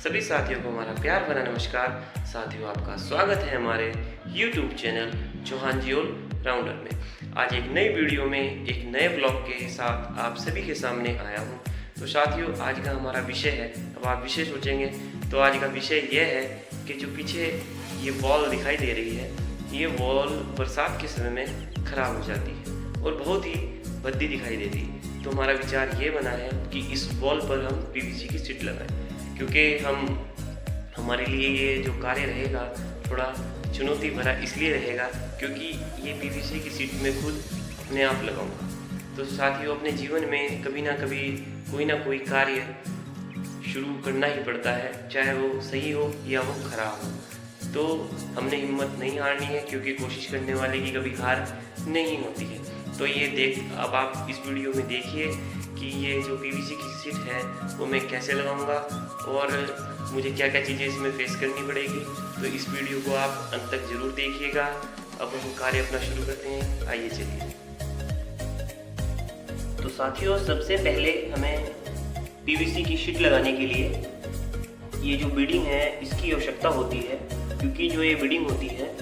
सभी साथियों को हमारा प्यार भरा नमस्कार। साथियों, आपका स्वागत है हमारे YouTube चैनल चौहान जी ऑल राउंडर में। आज एक नई वीडियो में एक नए ब्लॉग के साथ आप सभी के सामने आया हूँ। तो साथियों, आज का हमारा विषय है, अब आप विषय सोचेंगे तो आज का विषय यह है कि जो पीछे ये वॉल दिखाई दे रही है, ये वॉल बरसात के समय में ख़राब हो जाती है और बहुत ही भद्दी दिखाई देती है। तो हमारा विचार ये बना है कि इस वॉल पर हम PVC की शीट लगाएं, क्योंकि हमारे लिए ये जो कार्य रहेगा थोड़ा चुनौती भरा इसलिए रहेगा क्योंकि ये PVC की शीट में खुद अपने आप लगाऊंगा। तो साथियों, अपने जीवन में कभी ना कभी कोई ना कोई कार्य शुरू करना ही पड़ता है, चाहे वो सही हो या वो खराब हो। तो हमने हिम्मत नहीं हारनी है, क्योंकि कोशिश करने वाले की कभी हार नहीं होती है। तो ये अब आप इस वीडियो में देखिए कि ये जो PVC की शीट है वो मैं कैसे लगाऊंगा और मुझे क्या क्या चीज़ें इसमें फेस करनी पड़ेगी। तो इस वीडियो को आप अंत तक ज़रूर देखिएगा। अब हम कार्य अपना शुरू करते हैं, आइए चलिए। तो साथियों, सबसे पहले हमें PVC की शीट लगाने के लिए ये जो बीडिंग है इसकी आवश्यकता होती है, क्योंकि जो ये बीडिंग होती है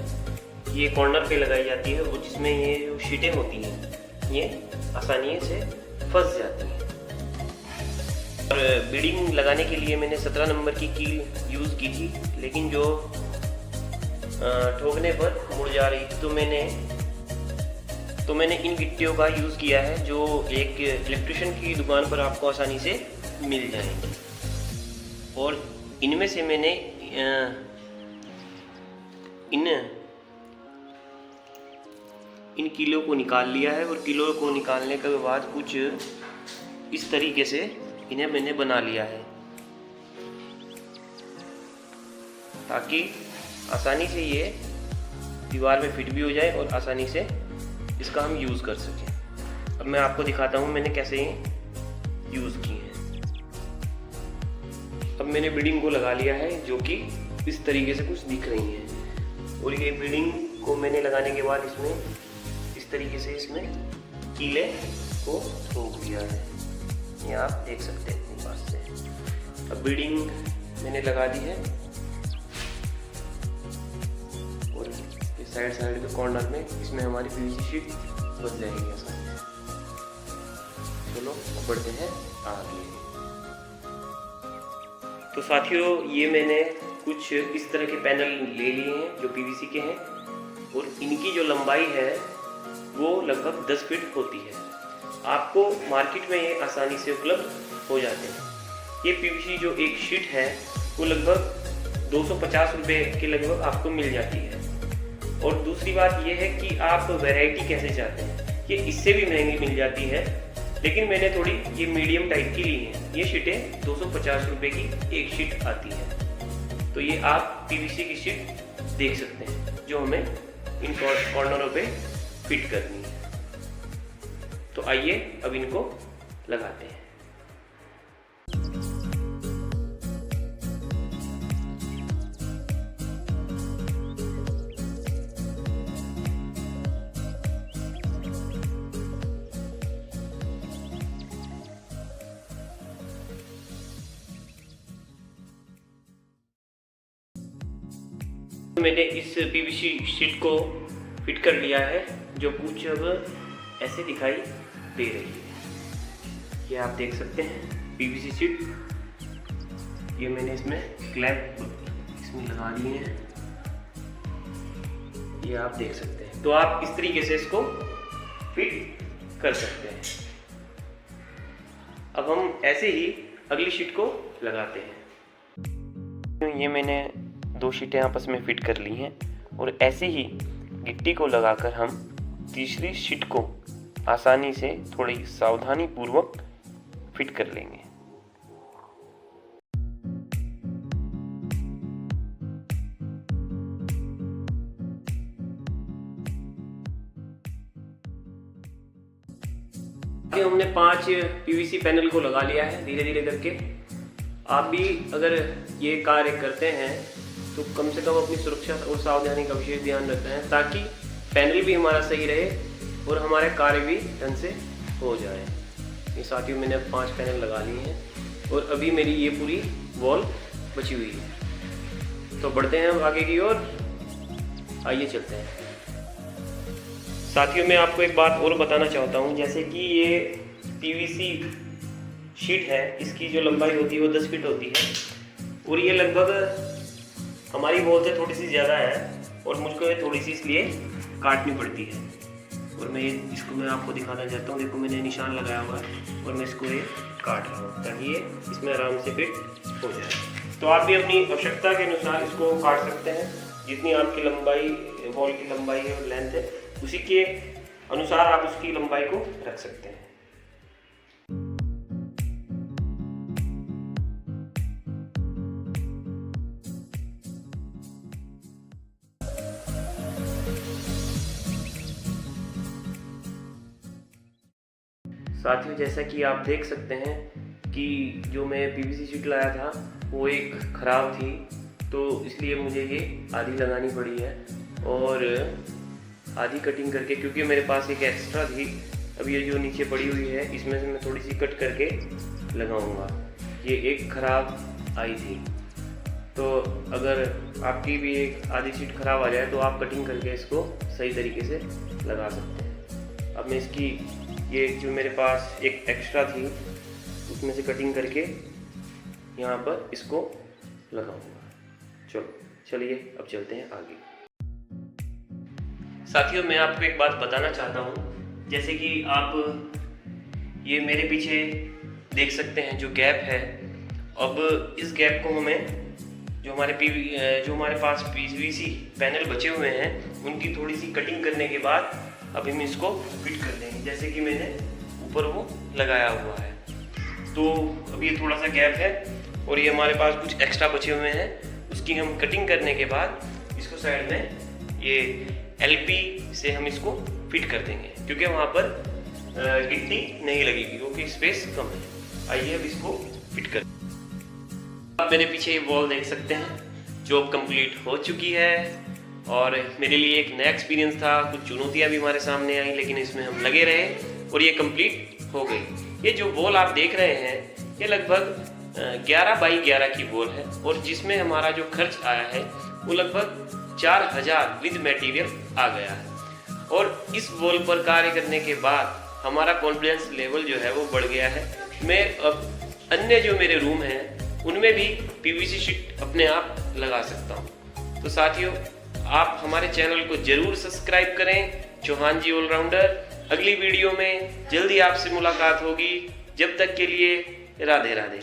ये कॉर्नर पे लगाई जाती है और जिसमें ये जो शीटें होती हैं ये आसानी से फंस जाती हैं। और बीडिंग लगाने के लिए मैंने 17 नंबर की कील यूज़ की थी, लेकिन जो ठोकने पर मुड़ जा रही थी, तो मैंने इन गिट्टियों का यूज़ किया है, जो एक इलेक्ट्रिशियन की दुकान पर आपको आसानी से मिल जाएंगे। और इनमें से मैंने इन कीलों को निकाल लिया है, और कीलों को निकालने के बाद कुछ इस तरीके से इन्हें मैंने बना लिया है, ताकि आसानी से ये दीवार में फिट भी हो जाए और आसानी से इसका हम यूज़ कर सकें। अब मैं आपको दिखाता हूँ मैंने कैसे यूज़ की है। अब मैंने बीडिंग को लगा लिया है, जो कि इस तरीके से कुछ दिख रही है। और ये बीडिंग को मैंने लगाने के बाद इसमें इस तरीके से इसमें कीले को ठोक दिया है, ये आप देख सकते हैं अपने पास से। अब बीडिंग मैंने लगा दी है और इस साइड के कॉर्नर में इसमें हमारी PVC शीट बच जाएगी आसानी से। चलो अब बढ़ते हैं आगे। तो साथियों, ये मैंने कुछ इस तरह के पैनल ले लिए हैं जो PVC के हैं, और इनकी जो लंबाई है वो लगभग 10 फीट होती है। आपको मार्केट में ये आसानी से उपलब्ध हो जाते हैं। ये PVC जो एक शीट है वो लगभग 250 रुपये के लगभग आपको मिल जाती है। और दूसरी बात ये है कि आप वैरायटी कैसे चाहते हैं, ये इससे भी महंगी मिल जाती है, लेकिन मैंने थोड़ी ये मीडियम टाइप की ली है। ये शीटें 250 रुपये की एक शीट आती है। तो ये आप PVC की शीट देख सकते हैं, जो हमें इन कॉर्नरों पे फिट करनी है। तो आइए अब इनको लगाते हैं। मैंने इस PVC शीट को फिट कर लिया है, जो कुछ अब ऐसे दिखाई दे रही है। ये आप देख सकते हैं PVC शीट, ये मैंने इसमें क्लैंप इसमें लगा दिए हैं, ये आप देख सकते हैं। तो आप इस तरीके से इसको फिट कर सकते हैं। अब हम ऐसे ही अगली शीट को लगाते हैं। ये मैंने 2 शीटें आपस में फिट कर ली हैं, और ऐसे ही गिट्टी को लगाकर हम तीसरी शीट को आसानी से थोड़ी सावधानी पूर्वक फिट कर लेंगे। हमने 5 PVC पैनल को लगा लिया है धीरे धीरे करके। आप भी अगर ये कार्य करते हैं तो कम से कम अपनी सुरक्षा और सावधानी का विशेष ध्यान रखते हैं, ताकि पैनल भी हमारा सही रहे और हमारे कार्य भी ढंग से हो जाए। ये साथियों, मैंने 5 पैनल लगा लिए हैं और अभी मेरी ये पूरी वॉल बची हुई है। तो बढ़ते हैं हम आगे की ओर, आइए चलते हैं। साथियों, मैं आपको एक बात और बताना चाहता हूँ, जैसे कि ये पीवीसी शीट है, इसकी जो लंबाई होती है वो 10 फीट होती है और ये लगभग हमारी वॉल से थोड़ी सी ज़्यादा है और मुझको ये थोड़ी सी इसलिए काटनी पड़ती है। और मैं इसको मैं आपको दिखाना चाहता हूँ। देखो, मैंने निशान लगाया हुआ है और मैं इसको ये काट रहा हूँ ताकि ये इसमें आराम से फिट हो जाए। तो आप भी अपनी आवश्यकता के अनुसार इसको काट सकते हैं। जितनी आपकी लंबाई, वॉल की लंबाई है और लेंथ है, उसी के अनुसार आप उसकी लंबाई को रख सकते हैं। साथियों, जैसा कि आप देख सकते हैं कि जो मैं पीवीसी शीट लाया था वो एक ख़राब थी, तो इसलिए मुझे ये आधी लगानी पड़ी है और आधी कटिंग करके, क्योंकि मेरे पास एक एक्स्ट्रा थी। अब ये जो नीचे पड़ी हुई है इसमें से मैं थोड़ी सी कट करके लगाऊंगा। ये एक ख़राब आई थी, तो अगर आपकी भी एक आधी शीट ख़राब आ जाए तो आप कटिंग करके इसको सही तरीके से लगा सकते हैं। अब मैं इसकी ये जो मेरे पास एक एक्स्ट्रा थी उसमें से कटिंग करके यहाँ पर इसको लगाऊंगा। चलिए अब चलते हैं आगे। साथियों, मैं आपको एक बात बताना चाहता हूँ, जैसे कि आप ये मेरे पीछे देख सकते हैं जो गैप है। अब इस गैप को हमें जो हमारे पास पीवीसी पैनल बचे हुए हैं उनकी थोड़ी सी कटिंग करने के बाद अभी हम इसको फिट कर देंगे। जैसे कि मैंने ऊपर वो लगाया हुआ है, तो अब ये थोड़ा सा गैप है और ये हमारे पास कुछ एक्स्ट्रा बचे हुए हैं। उसकी हम कटिंग करने के बाद इसको साइड में ये एलपी से हम इसको फिट कर देंगे, क्योंकि वहाँ पर गिट्टी नहीं लगेगी क्योंकि स्पेस कम है। आइए अब इसको फिट कर। आप मेरे पीछे ये वॉल देख सकते हैं जो अब कंप्लीट हो चुकी है और मेरे लिए एक नया एक्सपीरियंस था। कुछ चुनौतियां भी हमारे सामने आई, लेकिन इसमें हम लगे रहे और ये कंप्लीट हो गई। ये जो वॉल आप देख रहे हैं ये लगभग 11 बाई 11 की वॉल है और जिसमें हमारा जो खर्च आया है वो लगभग 4000 विद मटेरियल आ गया है। और इस वॉल पर कार्य करने के बाद हमारा कॉन्फिडेंस लेवल जो है वो बढ़ गया है। मैं अब अन्य जो मेरे रूम हैं उनमें भी पीवीसी शीट अपने आप लगा सकता हूँ। तो साथियों, आप हमारे चैनल को जरूर सब्सक्राइब करें, चौहान जी ऑलराउंडर। अगली वीडियो में जल्दी आपसे मुलाकात होगी। जब तक के लिए राधे राधे।